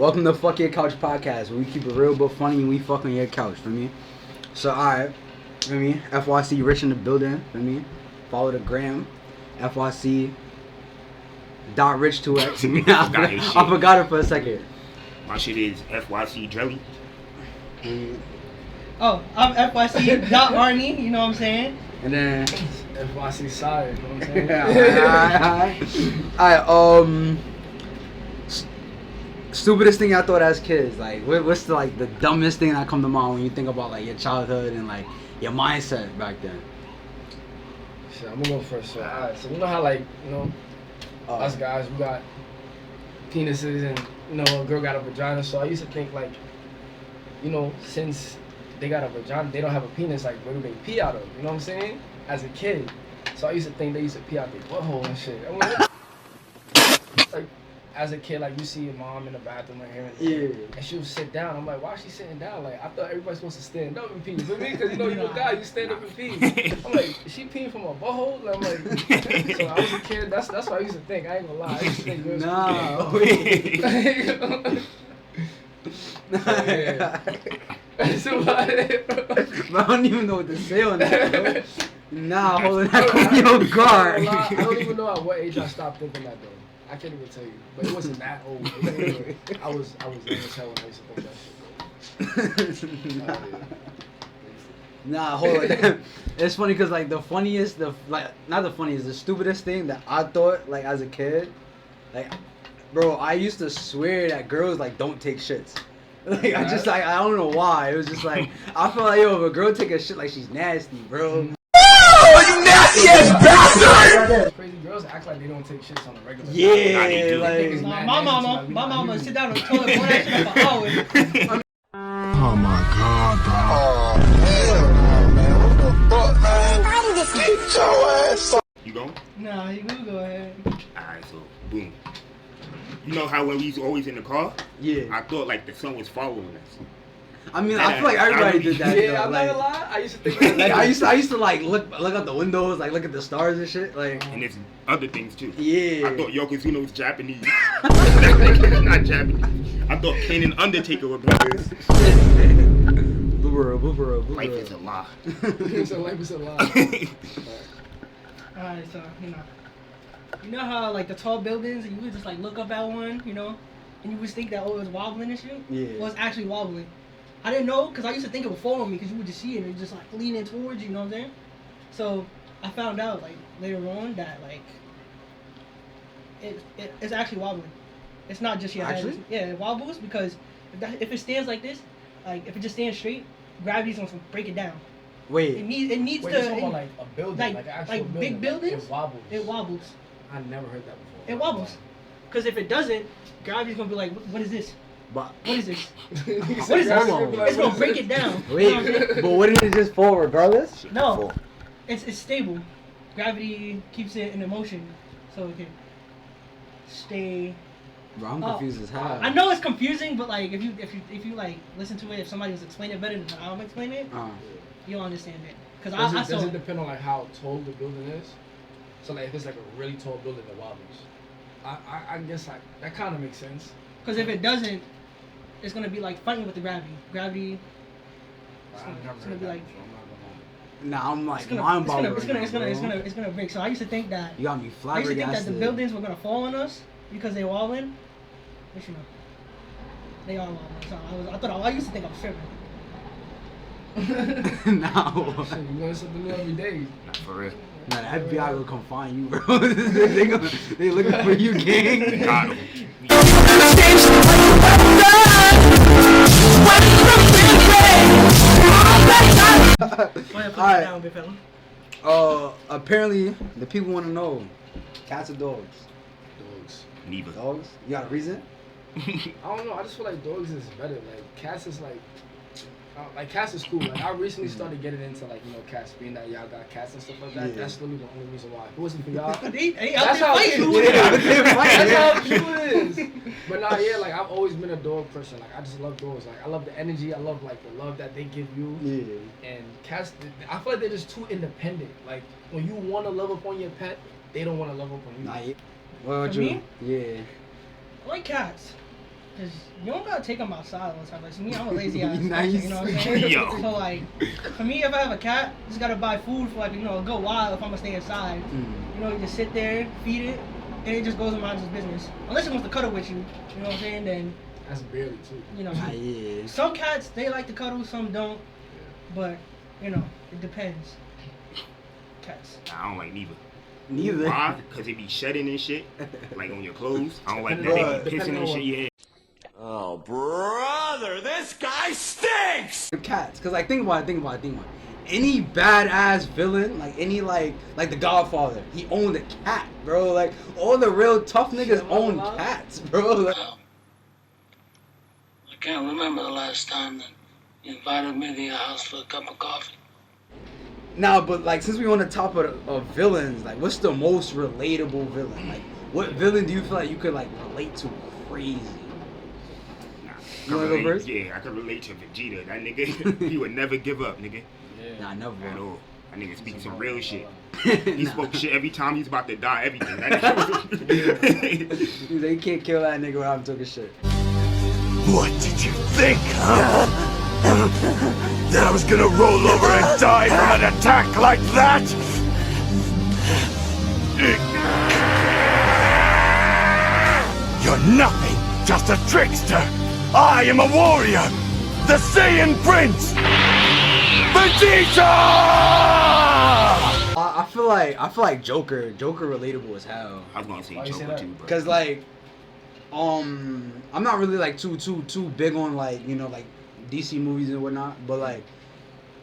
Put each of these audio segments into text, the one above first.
Welcome to Fuck Your Couch Podcast, where we keep it real but funny and we fuck on your couch, for me. So, alright, for me, FYC Rich in the building, for me. Follow the gram, FYC dot Rich 2X. I forgot it for a second. My shit is FYC Jelly. Oh, I'm FYC dot Arnie, you know what I'm saying? And then FYC side, you know what I'm saying? Alright, stupidest thing I thought as kids, like what's the dumbest thing that come to mind when you think about like your childhood and like your mindset back then? Shit, I'm gonna go first. So, alright, so you know how us guys, we got penises and a girl got a vagina. So I used to think like, since they got a vagina, they don't have a penis. Like, where do they pee out of? You know what I'm saying? As a kid, so I used to think they used to pee out their butthole and shit. I'm like, as a kid, like you see your mom in the bathroom right here, and she would sit down. I'm like, why is she sitting down? Like, I thought everybody's supposed to stand up and pee. For me, because you're a guy, you stand up and pee. I'm like, is she peeing from a butthole? And I'm like, so I was a kid. That's what I used to think. I ain't gonna lie. I used to think girls So I don't even know what to say on that, bro. Nah, holding that on your guard. I don't even know at what age I stopped thinking that though. I can't even tell you, but it wasn't that old. I was young as hell when I used to think that shit, bro. Nah, hold on. It's funny because like the stupidest thing that I thought like as a kid, like, bro, I used to swear that girls like don't take shits. Like I don't know why. It was just like I felt like if a girl take a shit like she's nasty, bro. You nasty ass bastard! Crazy girls act like they don't take shits on a regular basis. Yeah, like my mama sit down on the toilet for that shit for hours. Oh my god, bro. Oh, hell no, man. What the fuck, man? Get your ass up. You going? Nah, you go ahead. Alright, so boom. You know how when we was always in the car? Yeah. I thought like the sun was following us. I mean, I feel like everybody did that. Yeah, though. I'm Like, not gonna lie. I used to think that. like I used to like look out the windows, like look at the stars and shit. Like, And there's other things too. yeah. I thought Yokozuna was Japanese. Not Japanese. I thought Kane and Undertaker were brothers. Blue world. Life is a lie. So life is a lie. Alright, so you know how like the tall buildings and you would just like look up at one, and you would think that it was wobbling and shit? Yeah. Well, it's actually wobbling. I didn't know because I used to think it would fall on me because you would just see it and it just like leaning towards you, you know what I'm saying? So I found out like later on that like it's actually wobbling. It's not just your Actually? head. Yeah, it wobbles because if it stands like this, like if it just stands straight, gravity's gonna break it down. Wait. It needs Wait, to. you're talking about like a building, like an actual like building. big buildings. It wobbles. It wobbles. I never heard that before. It wobbles. Because if it doesn't, gravity's gonna be like, what is this? But What is this? What is this? It's gonna break it down. wait, You know what I'm saying? but wouldn't it just fall regardless? No, it's stable. Gravity keeps it in motion, so it can stay. Bro, I'm confused as hell. I know it's confusing, but like if you like listen to it, if somebody was explaining it better than I'm explaining it, you'll understand it. Because I saw. Does it depend on like how tall the building is? So like if it's like a really tall building that wobbles, I guess that kind of makes sense. Because if it doesn't, it's gonna be like fighting with the gravity. Gravity. It's gonna be like. Nah, I'm like It's mind boggling. It's gonna break. So I used to think that. You got me I used to flabbergasted. think that the buildings were gonna fall on us because they were wobbling. But they are wobbling. So I used to think I was tripping. No. Shit, you learn something new every day. Not for real. Nah, the FBI will come find you, bro. they looking for you, gang. Got him. Alright. Apparently the people want to know, cats or dogs? Dogs. Neither. Dogs? You got a reason? I don't know. I just feel like dogs is better. Like cats is like cats is cool. Like I recently started getting into like cats, being that y'all got cats and stuff like that. Yeah. That's literally the only reason why. If it wasn't for y'all, They that's how fighting. true it is. Yeah. That's how true it is. But nah, yeah, like I've always been a dog person. Like I just love dogs. Like I love the energy. I love like the love that they give you. Yeah. And cats, I feel like they're just too independent. Like when you want to love up on your pet, they don't want to love up on you. Nah, yeah. What about For you? me? Yeah. I like cats. Cause you don't gotta take them outside all the time. Like, to me, I'm a lazy ass Nice. person, you know what I'm saying? Yo. So like, for me, if I have a cat, just gotta buy food for like, you know, a good while if I'm gonna stay inside. You know, you just sit there, feed it, and it just goes and minds its business. Unless it wants to cuddle with you, you know what I'm saying? Then, That's barely too. you know, Yeah. some cats they like to cuddle, some don't. But you know, it depends. Cats. Nah, I don't like neither. Neither. Why? Because they be shedding and shit, like on your clothes. I don't like that. Bruh. They be pissing and shit. Yeah. Oh, brother, this guy stinks! Cats, cause like think about it. Any badass villain, like any like the Godfather, he owned a cat, bro. Like all the real tough niggas own cats, bro. Like, I can't remember the last time that you invited me to your house for a cup of coffee. now, but like since we on the top of villains, like what's the most relatable villain? Like what villain do you feel like you could like relate to crazy? You wanna go first? Yeah, I can relate to Vegeta. That nigga, he would never give up, nigga. Nah, never. At all. That nigga speaks some real shit. Nah. He spoke shit every time he's about to die. Everything. That nigga. They can't kill that nigga without him talking shit. What did you think, huh? That I was gonna roll over and die from an attack like that? You're nothing, just a trickster. I am a warrior, the Saiyan Prince, Vegeta! I feel like Joker relatable as hell. I was gonna say Why you say Joker that? too, bro. Cause like, I'm not really like too big on like you know like DC movies and whatnot, but like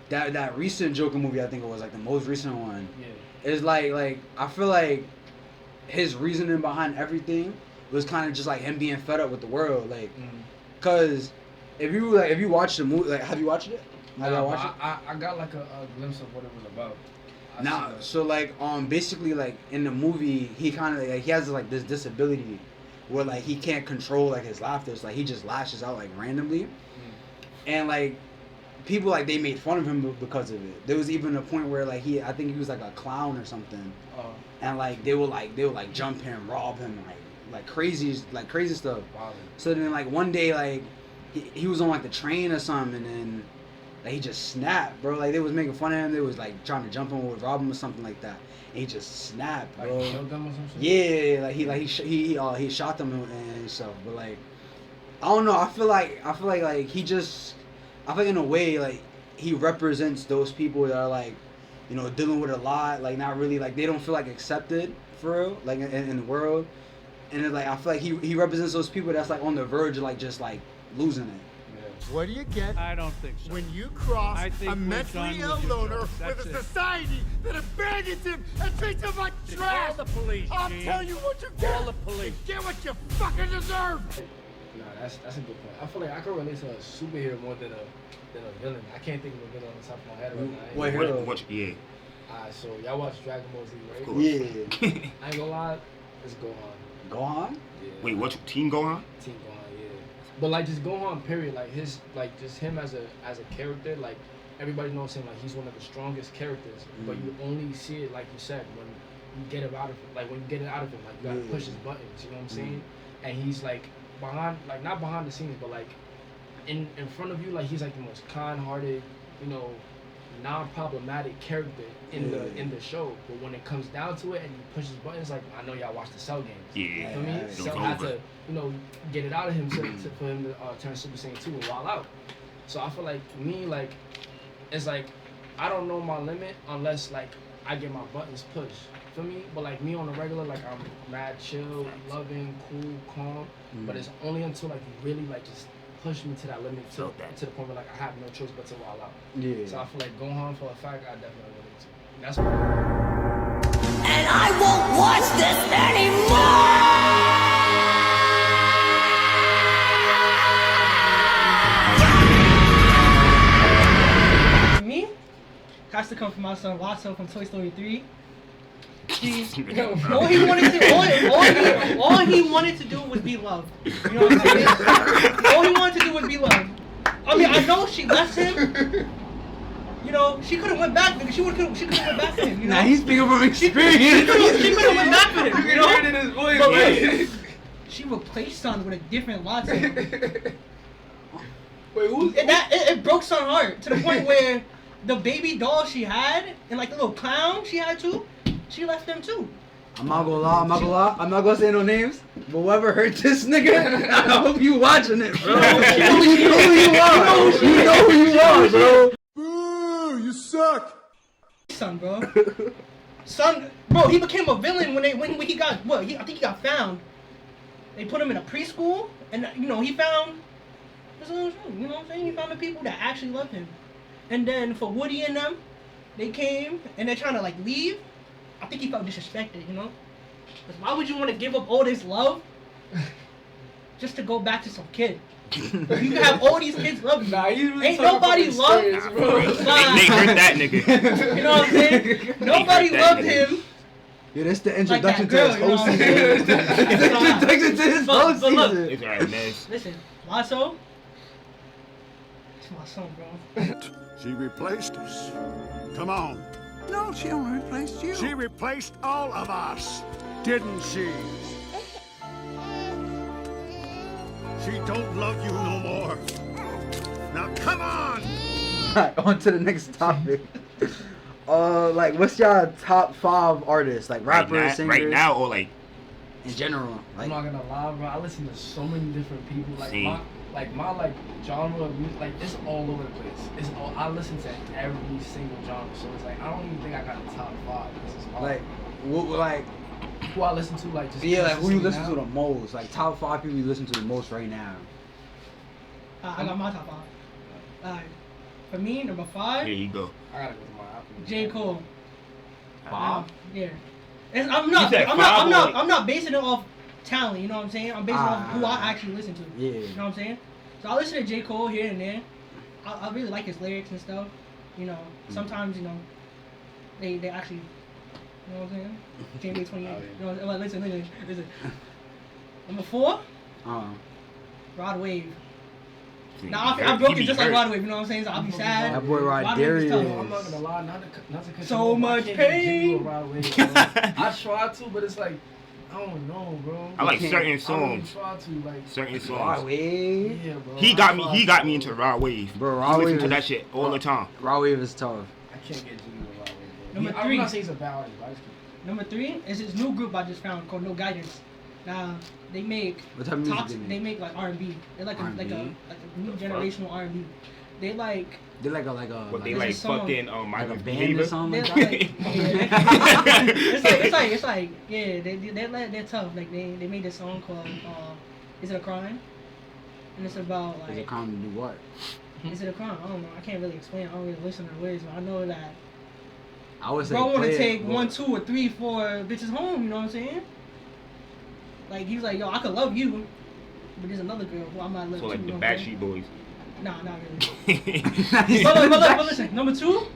that recent Joker movie I think it was like the most recent one. Yeah. Is like I feel like his reasoning behind everything was kind of just like him being fed up with the world, like, cause if you watch the movie, like have you watched it? Have y'all watched it? I got like a glimpse of what it was about. Nah, so like basically like in the movie he kind of like he has like this disability where like he can't control like his laughter. It's like he just lashes out like randomly, and like people like they made fun of him because of it. There was even a point where like I think he was like a clown or something, and like they would jump him, rob him, like crazy stuff. Wow. So then like one day like he was on like the train or something, and then like he just snapped, bro. Like they was making fun of him. They was like trying to jump him or rob him or something like that. And he just snapped, bro. Like killed them or some shit? Yeah, like he shot them and stuff. But like I don't know. I feel like in a way like he represents those people that are like, you know, dealing with a lot, like not really like they don't feel like accepted for real, like in the world. And it's like I feel like he represents those people that's like on the verge of like just like losing it. What do you get? I don't think so. When you cross I think a we're mentally done ill with your loner jokes. with That's a it. society that abandons him and treats him like trash. Call the police, I'll Gene. tell you what you get. Call the police. You get what you fucking deserve. Nah, that's a good point. I feel like I can relate to a superhero more than a villain. I can't think of a villain on the top of my head right now. What hero? Yeah. Alright, so y'all watch Dragon Ball Z, right? Cool. Yeah. I ain't gonna lie, it's Gohan. Gohan? Yeah. Wait, what? Team Gohan? Team Gohan, yeah. But like just Gohan, period. Like just him as a character. Like everybody knows him. Like he's one of the strongest characters. But you only see it like you said when you get it out of him. Like when you get it out of him, like you gotta push his buttons. You know what I'm saying? And he's like behind, like not behind the scenes, but like in front of you. Like he's like the most kind-hearted, you know, non-problematic character in the show. But when it comes down to it and you push his buttons, like I know y'all watch the Cell games. Yeah. For me, It Cell was had over. to, you know, get it out of him for him to turn Super Saiyan 2 and wild out. So I feel like me, like, it's like I don't know my limit unless like I get my buttons pushed. For me, but like me on the regular, like I'm mad chill, loving, cool, calm. But it's only until like you really like just push me to that limit to the point where like I have no choice but to wild out. Yeah. So I feel like Gohan for a fact, I definitely relate to. That's And I won't watch this anymore! Me, has to come from my son Watson from Toy Story 3. All he wanted to do was be loved. You know what I'm saying? All he wanted to do was be loved. I mean, I know she left him. You know, she could have went back. She could have went back to him. You know? Now he's speaking from experience. She could have went back to him. You know? in his voice. But like, she replaced Son with a different latte. Wait, who? It broke Son's heart to the point where the baby doll she had and like the little clown she had too, she left them too. I'm not gonna lie. I'm not gonna say no names. But whoever hurt this nigga, I hope you watching it, bro. You know who you are. You know who you are, bro. Boo! You suck! Son, bro. Son, bro, he became a villain when he got I think he got found. They put him in a preschool, and you know he found. You know what I'm saying? He found the people that actually loved him. And then for Woody and them, they came and they're trying to like leave. I think he felt disrespected, you know? Because why would you want to give up all this love just to go back to some kid? You can have all these kids love you. Nah, you really ain't nobody loved him. They hurt that nigga. You know what I'm saying? Nobody loved him. Yeah, that's the introduction Like that to girl, his whole season. That's the introduction to his whole But look, season. It's alright, man. Listen, Lasso, it's my son, bro. She replaced us. Come on. No, she only replaced you. She replaced all of us, didn't she? She don't love you no more. Now come on! Alright, on to the next topic. Like, what's y'all top 5 artists? Like, rappers, singers? Right now, or like in general. I'm Like, not gonna lie, bro. I listen to so many different people. Like Same. my genre of music, like it's all over the place. It's all I listen to every single genre. So it's like I don't even think I got a top 5. This is all like, like, who I listen to, like just yeah, like who you listen now. to the most? Like, top 5 people you listen to the most right now. I got my top 5. Alright. For me, number 5, here you go. I gotta go to my Apple. J. Cole. Five? Yeah. I'm You said five or like- not basing it off talent, you know what I'm saying? I'm basing it off who I actually listen to. Yeah. You know what I'm saying? So I listen to J. Cole here and there. I really like his lyrics and stuff. You know, sometimes, you know, they actually, you know what I'm saying? January 28th. You know, well, listen. Number 4, Rod Wave. Now I broke it just like Rod Wave, you know what I'm saying? So I'll be sad. That boy Rod Wave is tough. I'm not gonna lie, not to cut So you off, much I can't pain. do a Rod Wave, bro. I try to, but it's like I don't know, bro. I like can't- certain I really songs. try to, like Certain Rod songs. Wave. yeah, bro. He got me into Rod Wave. Bro, I Rod listen Wave to that is- shit all the time. Rod Wave is tough. I can't get jiggy with Rod Wave, bro. Number I'm 3. not saying he's a bad artist, but I just can't. Number 3 is this new group I just found called No Guidance. Now they make What type of music toxic. they They make? make like R&B. They're like a R&B? new generational R&B. They like They like a What they there's a like song- fucking like my a band behavior. or something they're like like that. it's like yeah they're tough. Like they made this song called Is It a Crime? And it's about Is it like calm to do what? is it a crime? I don't know. I can't really explain. I don't really listen to the words, but I know that I would say bro want play to it, take but- 1, 2, or 3, 4 bitches home. You know what I'm saying? Like he was like, yo, I could love you, but there's another girl who I might love So too. like the you know what I'm saying? Backstreet Boys. Nah, not really. But listen, number 2,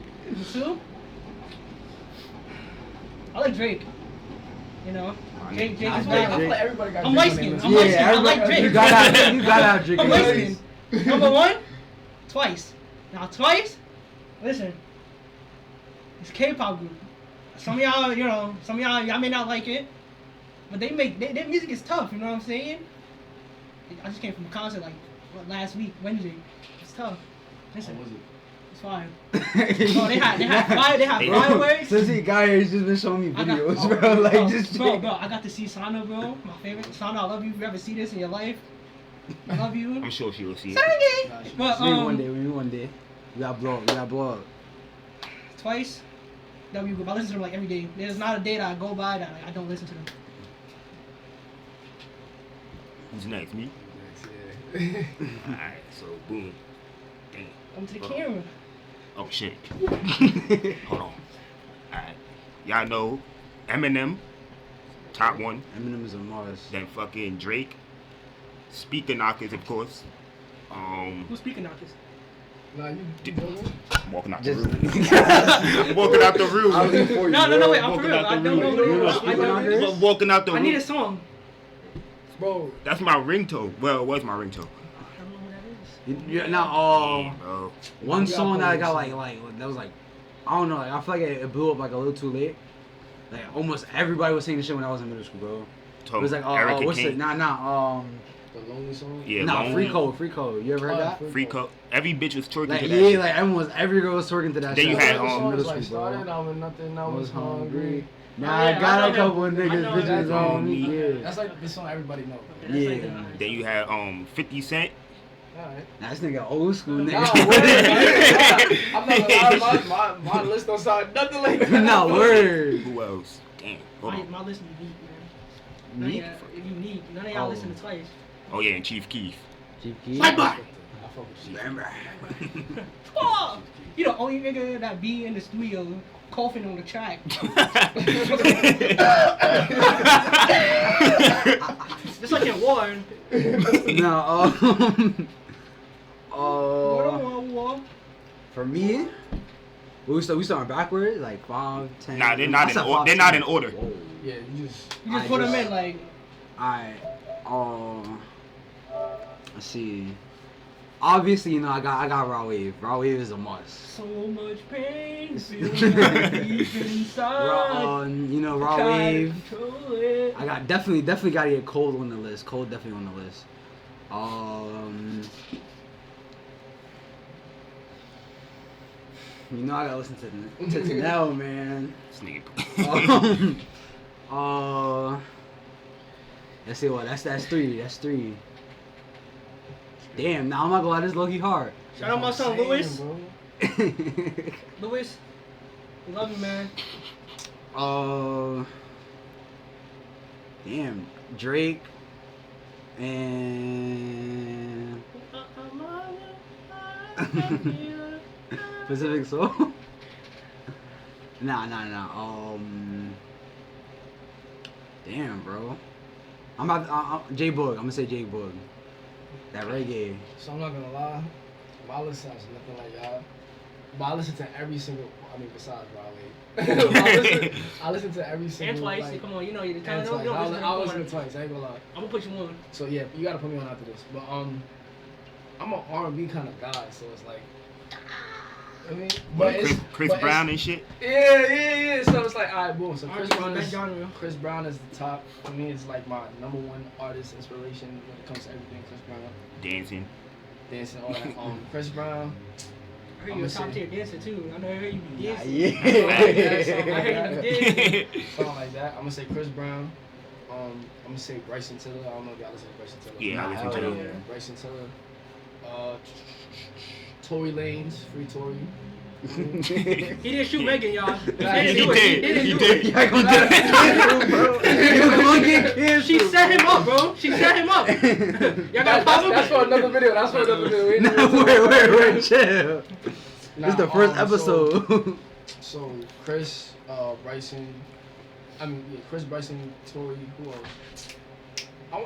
I like Drake. You know, Drake I is feel like valid. everybody got I'm Drake light on their skinned. list. I'm light skinned. I everybody- like Drake. You gotta have Drake. I'm in light your skinned. list. Number 1, Twice. Now Twice, listen, it's a K-pop group. Some of y'all may not like it, but their music is tough. You know what I'm saying? I just came from a concert like last week, Wednesday. It's tough. Listen, What was it? it's fire. Bro, they had fire. They had fireworks. Since he got here, he's just been showing me I got- videos, oh, bro. Like, just bro, I got to see Sana, bro. My favorite. Sana, I love you. If you ever see this in your life, I love you. I'm sure she will see it. Sangy! But maybe one day. We gotta blow up. Twice. W group. I listen to them like every day. There's not a day that I go by that like, I don't listen to them. Who's next? Me? Yeah. Alright, so boom. Damn. Come to the Hold on. camera. Oh shit. Hold on. Alright. Y'all know Eminem, top 1. Eminem is a Mars. Then fucking Drake. Speaker knockers, of course. Who's speaking out this? Nah, you know what? Walking out the Just room. Walking out the room. I was before you. No, wait. I'm for Walking real. out I the don't know room. what it You know is. I speaking don't out know. this? But walking out the I room. need a song. Bro, That's my ringtone. Well, it was my ringtone. I don't know what that is. Yeah, now, Bro. one You gotta song that I play got this like that was like, I don't know, like I feel like it blew up like a little too late. Like almost everybody was singing this shit when I was in middle school, bro. It was like, Erica what's Kane. it? Nah. The lonely song. Yeah, Nah, Lonely. Free Code. You ever heard that? Free Code. Every bitch was twerking Like, to that yeah, shit. like every girl was twerking to that Then shit. you had, The song middle was like, school, bro. started out with nothing, I was hungry. Now Oh, yeah, I got I a know couple him. niggas, I know bitches him. on me. Yeah. That's like the song everybody knows. Yeah. Then you had 50 Cent. Alright. Nah, this nigga old school Nah, nigga. word. I'm not gonna lie, my list don't sound nothing like that. Nah, word. Who else? Damn. Hold on. My listen to Neat, man. Neat? Unique. None of y'all listen to Twice. Oh yeah, and Chief Keef. Chief Keef. Bye bye. I fuck with you. Remember. Oh, you the only nigga that be in the studio coughing on the track. Just like in Warren. No, War. for me, we starting backwards, like 5, 10. Nah, they're I not in said order. 5, They're not 10. in order. Whoa. Yeah, you just. You just I put them just- in like. Alright, let's see. Obviously, you know, I got Raw Wave. Raw Wave is a must. So much pain feeling deep inside. You know, Raw Try to Wave. control it. I got definitely gotta get Cold on the list. Cold definitely on the list. You know I gotta listen to Tanel, man. This nigga. Let's see what that's three. That's 3. Damn, now I'm not gonna lie, this low-key hard. Shout out my son Saying, Louis. bro. Louis, we love you, man. Damn, Drake and Pacific Soul. Nah. Damn, bro. I'm J Boog. I'm gonna say J Boog. That reggae. So I'm not gonna lie, my list sounds nothing like y'all. But I listen to every single. I mean, besides Raleigh. I listen to every single. And Twice. Like, Come on, you know you're the and time. Twice. I'll listen to Twice. I ain't gonna lie. I'm gonna put you on. So yeah, you gotta put me on after this. But I'm an R&B kind of guy, so it's like. I mean, but it's Chris but Brown it's, and shit. Yeah. So it's like, alright, boom. So R&B Chris is Brown that is genre. Chris Brown is the top. For me, it's like my number 1 artist inspiration when it comes to everything. Chris Brown, dancing, all that. Chris Brown. I heard you a top tier dancer too. I know I heard you be dancing. Yeah. I heard you be dancing. Something like that. I'm gonna say Chris Brown. I'm gonna say Bryson Tiller. I don't know if y'all listen to Bryson Tiller. Yeah, I listen to hell him. yeah. Bryson Tiller. Tory Lanez, free Tory. He didn't shoot Megan, y'all. He He didn't do it. did. He didn't He do did. it. Y'all gonna get canceled, bro. You're gonna get canceled. She set him up, bro. She set him up. Y'all got a problem? That's for another video. That's for another video. We ain't No, even- wait, chill. This is the first episode. So Chris, Bryson. Chris, Bryson, Tory. Who else?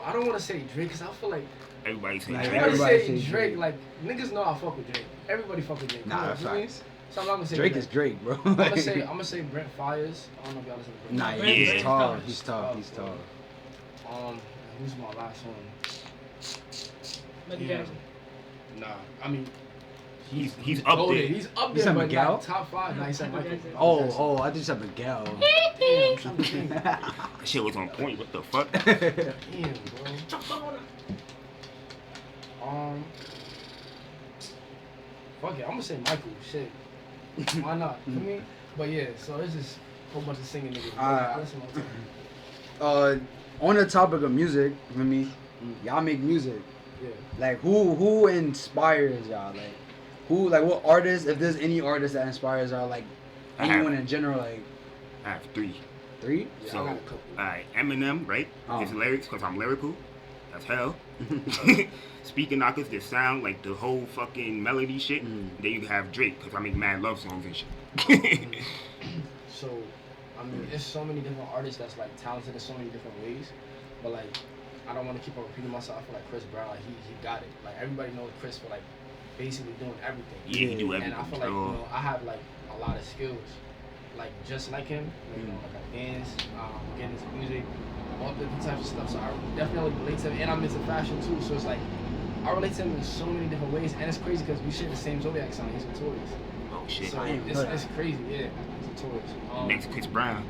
I don't want to say Drake because I feel like Everybody say Like, Drake. everybody Everybody say say Drake. Drake. Like niggas know I fuck with Drake. Everybody fuck with Drake. Nah, Come on, that's you know what I mean? facts. So I'm not gonna say Drake is Drake, bro. I'm gonna say Brent Fires. I don't know if y'all listen to Brent. Nah, Fires. Brent he's is tall. tough. He's tall. Who's my last one? Megan Yeah. Jackson. Nah, I mean He's up goated. there. He's up You there, said but Miguel? like top 5. Nah, he said Michael. Jackson. Oh, I just said Miguel. Damn, I'm trying to think. That shit was on point. What the fuck? Damn, bro. Fuck it, I'm gonna say Michael. Shit, why not? For me, but yeah. So it's just a whole bunch of singing niggas. Alright. I listen all the time. On the topic of music, for me, y'all make music. Yeah. Like who inspires y'all? Like what artists? If there's any artist that inspires y'all, like I have- anyone in general, like I have 3. 3. Yeah, So, I got a couple. alright, Eminem, right? Oh. His lyrics, because I'm lyrical. That's hell. Speaker knockers, the sound, like the whole fucking melody shit. Mm. Then you have Drake, because I make mad love songs and shit. So, I mean, there's so many different artists that's like talented in so many different ways, but like, I don't want to keep on repeating myself. I feel like Chris Brown, like he got it. Like everybody knows Chris for like basically doing everything. Yeah, he do And everything. I feel like I have like a lot of skills, like just like him. Like, like I dance, get into music, all different types of stuff. So I definitely relate to him, and I'm into fashion too. So it's like I relate to him in so many different ways, and it's crazy because we share the same zodiac sign. He's a Taurus. Oh shit. So it's crazy, yeah. He's a Taurus. Next, Chris Brown.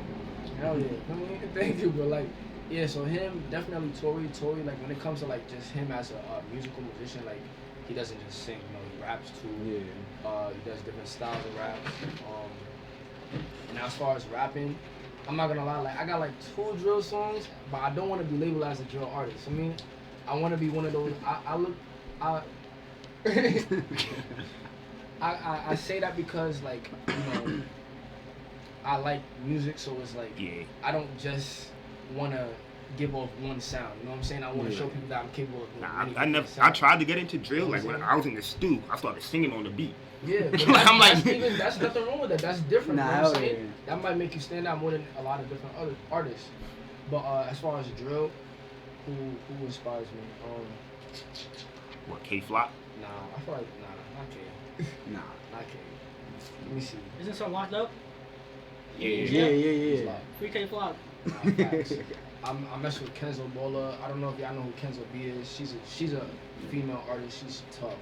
Hell yeah. I mean, thank you, but like, Yeah, so him, definitely Tory, like when it comes to like just him as a musical musician, like he doesn't just sing, you know, he raps too. Yeah. He does different styles of rap. And as far as rapping, I'm not gonna lie, like I got like 2 drill songs, but I don't want to be labeled as a drill artist. I mean, I want to be one of those. I say that because like I like music, so it's like I don't just want to give off one sound. You know what I'm saying? I want to show people that I'm capable of doing I never. I tried to get into drill. Like when I was in the stew, I started singing on the beat. Yeah, but that's nothing wrong with that. That's different. Nah, you know what I'm saying? That might make you stand out more than a lot of different other artists. But as far as drill, who inspires me? What, K-Flop? Nah, I feel like not K. Nah, not K. Let me see. Isn't something locked up? Yeah. Free K Flop. Nah, facts. I mess with Kenzo Bola. I don't know if y'all know who Kenzo B is. She's a female artist. She's tough.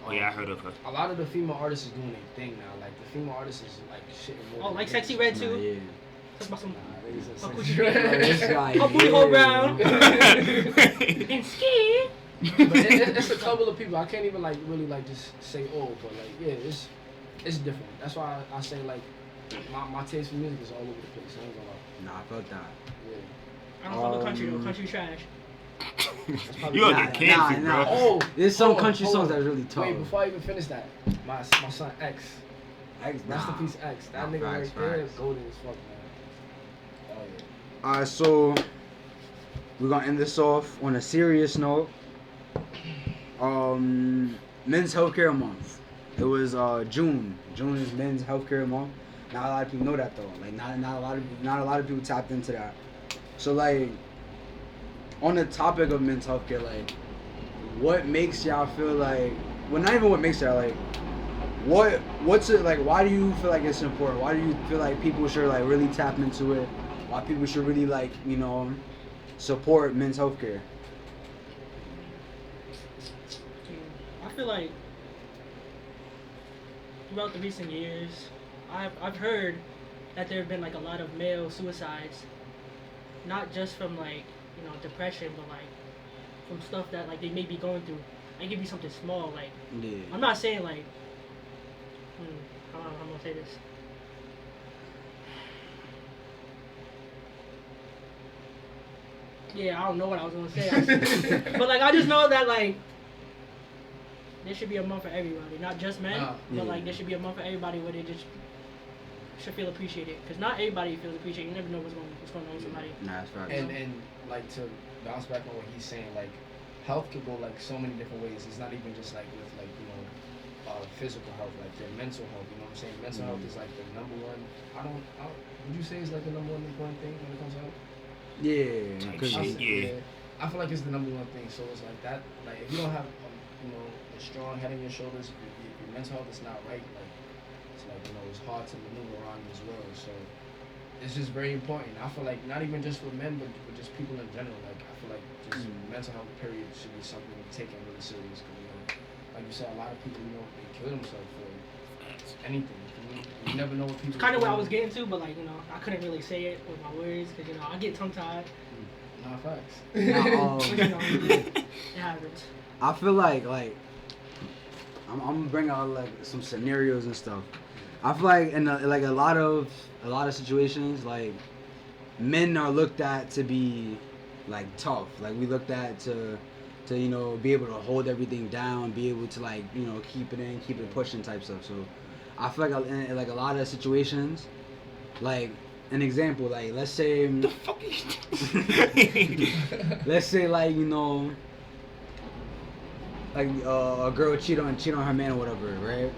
Oh yeah, I heard of her. A lot of the female artists is doing their thing now. Like the female artists is like shit. Oh, like Sexy Red too. Yeah. Talk about some. Nah, A booty hole brown. And ski. But it's a couple of people. I can't even like really like just say but like yeah, it's different. That's why I say like my taste for music is all over the place. I ain't gonna lie. Nah, I felt that. I don't follow country though. Country trash. You gonna get canceled, bro. Oh, there's some country songs that are really tough. Wait, before I even finish that, my son X. Masterpiece X. That nigga right there is golden as fuck, man. Oh yeah. Alright, so we're gonna end this off on a serious note. Men's Healthcare Month. It was June. June is Men's Healthcare Month. Not a lot of people know that though. Like not a lot of people tapped into that. So like on the topic of men's healthcare, like what makes y'all feel like not even what makes y'all like what's it like, why do you feel like it's important? Why do you feel like people should like really tap into it? Why people should really like, support men's healthcare? I feel like throughout the recent years, I've heard that there have been like a lot of male suicides, not just from like depression, but like from stuff that like they may be going through. I give you something small, like I'm not saying like how am I gonna say this? Yeah, I don't know what I was gonna say, but like I just know that like there should be a month for everybody, not just men, but like there should be a month for everybody where they just should feel appreciated, because not everybody feels appreciated. You never know what's going on with somebody. Nah, that's right. And like to bounce back on what he's saying, like health could go like so many different ways. It's not even just like with like physical health, like your mental health. You know what I'm saying? Mental health is like the number one. Would you say it's like the number one important thing when it comes to health? Yeah, because I feel like it's the number one thing. So it's like that. Like if you don't have a strong head on your shoulders, if your mental health is not right, like it's like it's hard to maneuver around as well. So it's just very important. I feel like not even just for men, but just people in general. Like I feel like just mental health period should be something taken really serious. Because like you said, a lot of people they kill themselves for anything. You never know what people. Kind of what I was getting to, but like I couldn't really say it with my words because I get tongue tied. Nah, facts. It happens. I feel like I'm gonna bring out like some scenarios and stuff. I feel like in like a lot of situations, like men are looked at to be like tough. Like we looked at to be able to hold everything down, be able to like keep it in, keep it pushing type stuff. So I feel like in like a lot of situations, like an example, like let's say the fuck is let's say like like a girl cheat on her man or whatever, right?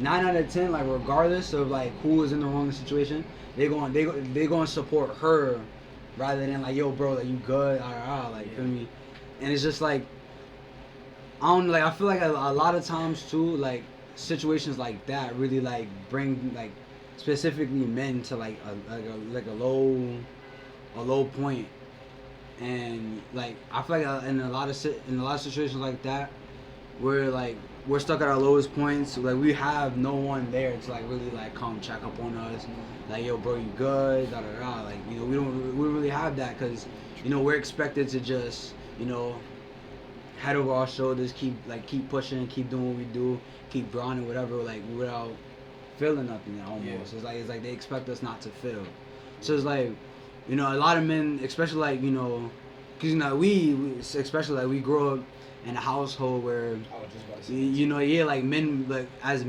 9 out of 10, like regardless of like who is in the wrong situation, they going support her rather than like, yo bro, like you good, like feel me? And it's just like I feel like a lot of times too, like situations like that really like bring like specifically men to like a low point. And like I feel like in a lot of situations like that, we're stuck at our lowest points. Like we have no one there to like really like come check up on us. Like yo bro, you good? Like we don't really have have that because, you know, we're expected to just, you know, head over our shoulders, keep pushing, keep doing what we do, keep grinding, whatever, like without feeling nothing almost. Yeah. It's like they expect us not to feel. So it's like, you know, a lot of men, especially like, you know, because, you know, we especially like we grow up in a household where, I was just about to say you know, like men, like as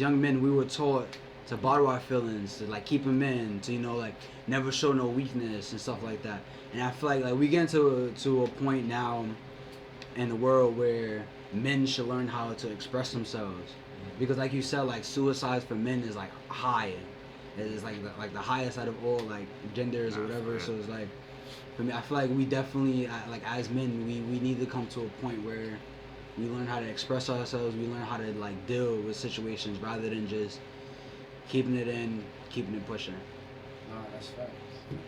young men, we were taught to bottle our feelings, to like keep them in, to, you know, like never show no weakness and stuff like that. And I feel like we get to a point now in the world where men should learn how to express themselves, because like you said, like suicides for men is like high. It's like the highest out of all like genders or whatever. So it's like, for me, I feel like we definitely like as men we need to come to a point where we learn how to express ourselves. We learn how to like deal with situations rather than just keeping it in, keeping it pushing. Nah, that's facts.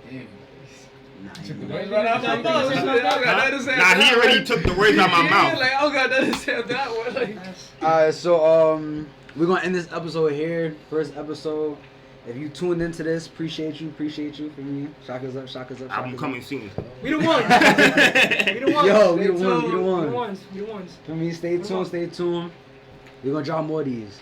Damn. Nah, Took the you know. words right out my mouth. Nah, he already took the words out my mouth. Like, I got nothing to say about that one. Like, Alright, so we're gonna end this episode here. First episode. If you tuned into this, appreciate you for me. Shock us up. Album coming soon. We the ones. We the ones. Yo, we Stay the ones, we the tuned. ones. We the ones. For me, stay tuned. We're gonna drop more of these.